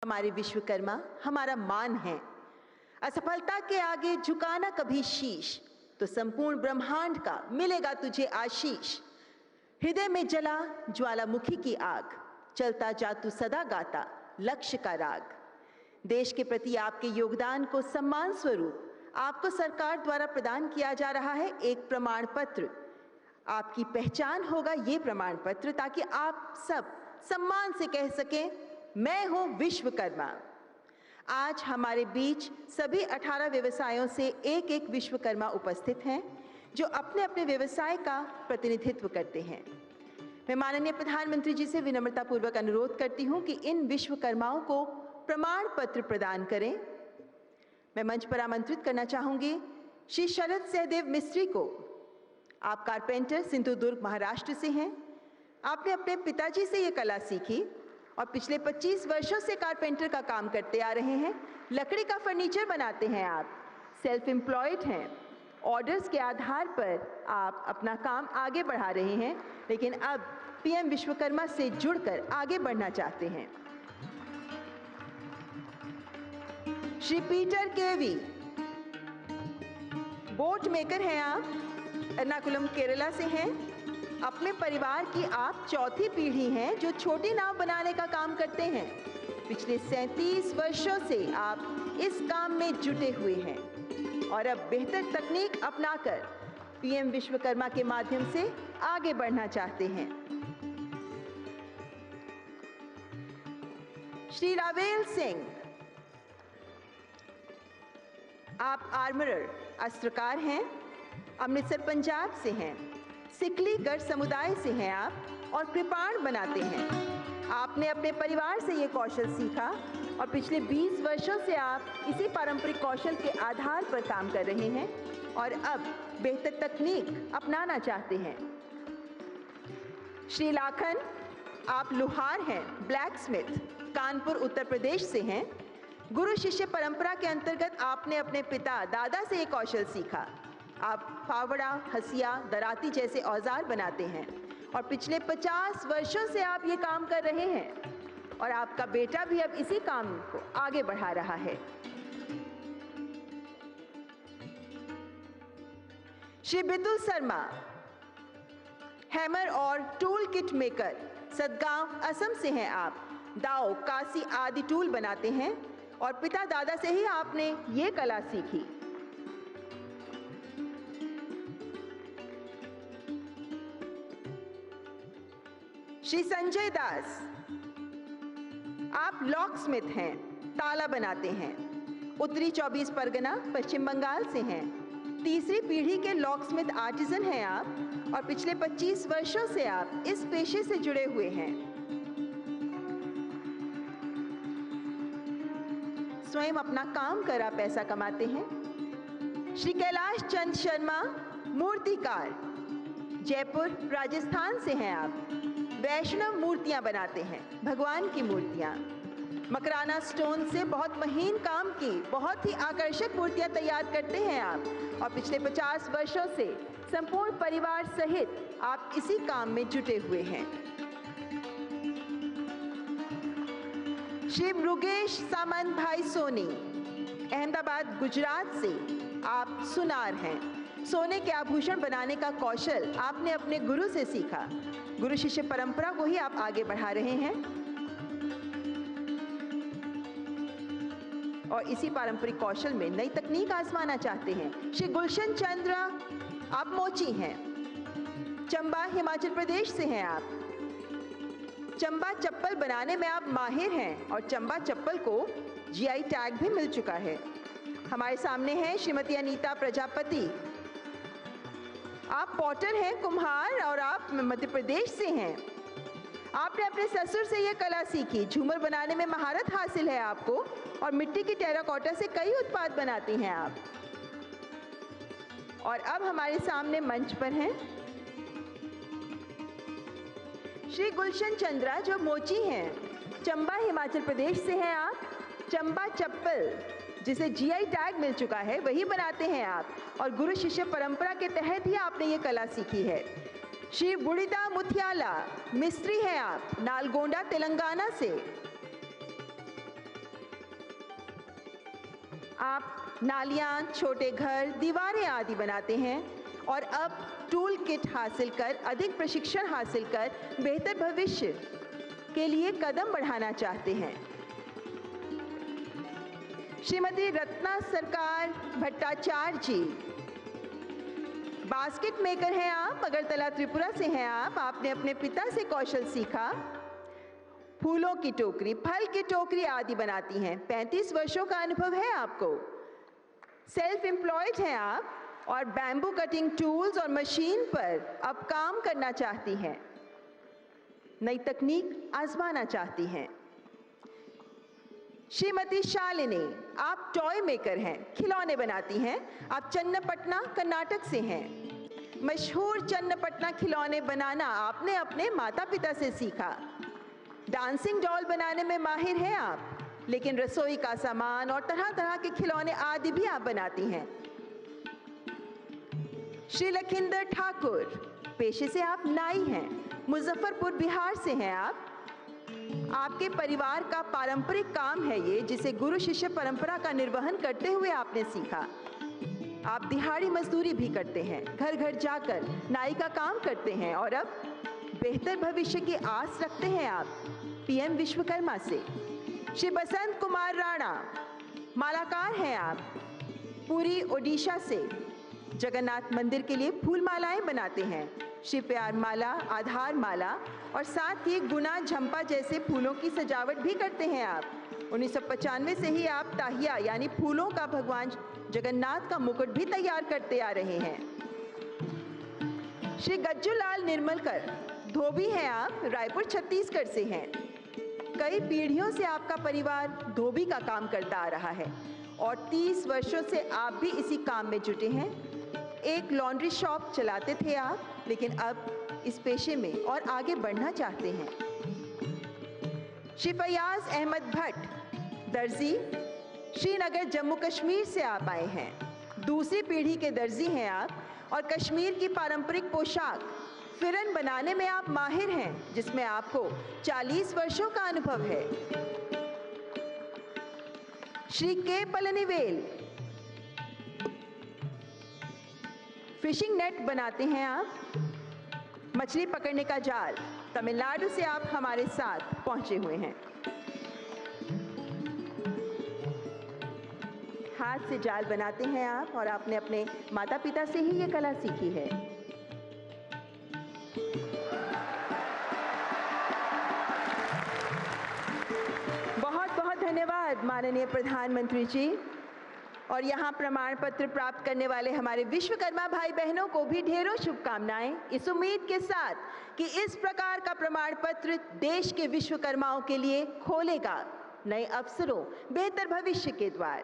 हमारे विश्वकर्मा हमारा मान है। असफलता के आगे झुकाना कभी शीश, तो संपूर्ण ब्रह्मांड का मिलेगा तुझे आशीष। हृदय में जला ज्वालामुखी की आग, चलता जा तू सदा गाता लक्ष्य का राग। देश के प्रति आपके योगदान को सम्मान स्वरूप आपको सरकार द्वारा प्रदान किया जा रहा है एक प्रमाण पत्र। आपकी पहचान होगा ये प्रमाण पत्र, ताकि आप सब सम्मान से कह सकें, मैं हूं विश्वकर्मा। आज हमारे बीच सभी 18 व्यवसायों से एक एक विश्वकर्मा उपस्थित हैं, जो अपने अपने व्यवसाय का प्रतिनिधित्व करते हैं। मैं माननीय प्रधानमंत्री जी से विनम्रतापूर्वक अनुरोध करती हूं कि इन विश्वकर्माओं को प्रमाण पत्र प्रदान करें। मैं मंच पर आमंत्रित करना चाहूंगी श्री शरद सहदेव मिस्त्री को। आप कारपेंटर सिंधुदुर्ग महाराष्ट्र से हैं। आपने अपने पिताजी से ये कला सीखी और पिछले 25 वर्षों से कारपेंटर का काम करते आ रहे हैं। लकड़ी का फर्नीचर बनाते हैं आप, सेल्फ एम्प्लॉयड हैं। ऑर्डर्स के आधार पर आप अपना काम आगे बढ़ा रहे हैं, लेकिन अब पीएम विश्वकर्मा से जुड़कर आगे बढ़ना चाहते हैं। श्री पीटर केवी, बोट मेकर हैं आप, एर्नाकुलम केरला से हैं। अपने परिवार की आप चौथी पीढ़ी हैं जो छोटी नाव बनाने का काम करते हैं। पिछले 37 वर्षों से आप इस काम में जुटे हुए हैं और अब बेहतर तकनीक अपनाकर पीएम विश्वकर्मा के माध्यम से आगे बढ़ना चाहते हैं। श्री रावेल सिंह, आप आर्मरर अस्त्रकार हैं, अमृतसर पंजाब से हैं। सिकली गढ़ समुदाय से हैं आप और कृपाण बनाते हैं। आपने अपने परिवार से ये कौशल सीखा और पिछले 20 वर्षों से आप इसी पारंपरिक कौशल के आधार पर काम कर रहे हैं और अब बेहतर तकनीक अपनाना चाहते हैं। श्री लाखन, आप लोहार हैं, ब्लैक स्मिथ, कानपुर उत्तर प्रदेश से हैं। गुरु शिष्य परंपरा के अंतर्गत आपने अपने पिता दादा से ये कौशल सीखा। आप फावड़ा, हसिया, दराती जैसे औजार बनाते हैं और पिछले 50 वर्षों से आप ये काम कर रहे हैं और आपका बेटा भी अब इसी काम को आगे बढ़ा रहा है। श्री बितुल शर्मा, हैमर और टूल किट मेकर, सदगांव असम से हैं आप। दाव, कासी आदि टूल बनाते हैं और पिता दादा से ही आपने ये कला सीखी। श्री संजय दास, आप लॉक स्मिथ हैं, ताला बनाते हैं। उत्तरी 24 परगना पश्चिम बंगाल से हैं। तीसरी पीढ़ी के लॉक स्मिथ आर्टिजन हैं आप और पिछले 25 वर्षों से आप इस पेशे से जुड़े हुए हैं। स्वयं अपना काम कर आप पैसा कमाते हैं। श्री कैलाश चंद शर्मा, मूर्तिकार, जयपुर राजस्थान से हैं आप। वैष्णव मूर्तियां बनाते हैं, भगवान की मूर्तियां। मकराना स्टोन से बहुत महीन काम की बहुत ही आकर्षक मूर्तियां तैयार करते हैं आप और पिछले 50 वर्षों से संपूर्ण परिवार सहित आप इसी काम में जुटे हुए हैं। श्री मृगेश सामंत भाई सोनी, अहमदाबाद गुजरात से आप सुनार हैं। सोने के आभूषण बनाने का कौशल आपने अपने गुरु से सीखा। गुरु शिष्य परंपरा को ही आप आगे बढ़ा रहे हैं और इसी पारंपरिक कौशल में नई तकनीक आजमाना चाहते हैं। श्री गुलशन चंद्र, आप मोची हैं, चंबा हिमाचल प्रदेश से हैं आप। चंबा चप्पल बनाने में आप माहिर हैं और चंबा चप्पल को जीआई टैग भी मिल चुका है। हमारे सामने हैं श्रीमती अनीता प्रजापति, आप पॉटर हैं, कुम्हार और आप मध्य प्रदेश से हैं। आपने अपने ससुर से यह कला सीखी। झूमर बनाने में महारत हासिल है आपको और मिट्टी की टेराकोटा से कई उत्पाद बनाती हैं आप। और अब हमारे सामने मंच पर हैं श्री गुलशन चंद्रा, जो मोची हैं, चंबा हिमाचल प्रदेश से हैं आप। चंबा चप्पल जिसे जीआई टैग मिल चुका है वही बनाते हैं आप और गुरु शिष्य परंपरा के तहत ही आपने ये कला सीखी है। श्री बुड़िदा मुथियाला, मिस्त्री हैं आप, नालगोंडा तेलंगाना से। आप नालियाँ, छोटे घर, दीवारें आदि बनाते हैं और अब टूल किट हासिल कर, अधिक प्रशिक्षण हासिल कर बेहतर भविष्य के लिए कदम बढ़ाना चाहते हैं। श्रीमती रत्ना सरकार भट्टाचार्य जी, बास्केट मेकर हैं आप, अगरतला त्रिपुरा से हैं आप। आपने अपने पिता से कौशल सीखा। फूलों की टोकरी, फल की टोकरी आदि बनाती हैं। 35 वर्षों का अनुभव है आपको। सेल्फ एम्प्लॉयड हैं आप और बैम्बू कटिंग टूल्स और मशीन पर अब काम करना चाहती हैं, नई तकनीक आजमाना चाहती हैं। श्रीमती शालिनी, आप टॉय मेकर हैं, खिलौने बनाती हैं। आप चन्नपटना कर्नाटक से हैं। मशहूर चन्नपटना खिलौने बनाना आपने अपने माता पिता से सीखा। डांसिंग डॉल बनाने में माहिर हैं आप, लेकिन रसोई का सामान और तरह तरह के खिलौने आदि भी आप बनाती हैं। श्री लखिंदर ठाकुर, पेशे से आप नाई हैं, मुजफ्फरपुर बिहार से हैं आप। आपके परिवार का पारंपरिक काम है ये, जिसे गुरु शिष्य परंपरा का निर्वहन करते हुए आपने सीखा। आप दिहाड़ी मजदूरी भी करते हैं, घर घर जाकर नाई का काम करते हैं और अब बेहतर भविष्य की आस रखते हैं आप पीएम विश्वकर्मा से। श्री बसंत कुमार राणा, मालाकार हैं आप, पुरी ओडिशा से। जगन्नाथ मंदिर के लिए फूल मालाएं बनाते हैं। श्री प्यार माला, आधार माला और साथ ही गुना, झंपा जैसे फूलों की सजावट भी करते हैं आप। 1995 से ही आप ताहिया यानी फूलों का भगवान जगन्नाथ का मुकुट भी तैयार करते आ रहे हैं। श्री गज्जूलाल निर्मलकर, धोबी हैं आप, रायपुर छत्तीसगढ़ से हैं। कई पीढ़ियों से आपका परिवार धोबी का काम करता आ रहा है और 30 वर्षों से आप भी इसी काम में जुटे हैं। एक लॉन्ड्री शॉप चलाते थे आप, लेकिन अब इस पेशे में और आगे बढ़ना चाहते हैं। श्री फयाज अहमद भट्ट, दर्जी, श्रीनगर जम्मू कश्मीर से आप आए हैं। दूसरी पीढ़ी के दर्जी हैं आप और कश्मीर की पारंपरिक पोशाक फिरन बनाने में आप माहिर हैं, जिसमें आपको 40 वर्षों का अनुभव है। श्री के पलनीवेल, फिशिंग नेट बनाते हैं आप, मछली पकड़ने का जाल। तमिलनाडु से आप हमारे साथ पहुंचे हुए हैं। हाथ से जाल बनाते हैं आप और आपने अपने माता पिता से ही ये कला सीखी है। बहुत बहुत धन्यवाद माननीय प्रधानमंत्री जी। और यहाँ प्रमाण पत्र प्राप्त करने वाले हमारे विश्वकर्मा भाई बहनों को भी ढेरों शुभकामनाएं, इस उम्मीद के साथ कि इस प्रकार का प्रमाण पत्र देश के विश्वकर्माओं के लिए खोलेगा नए अवसरों, बेहतर भविष्य के द्वार।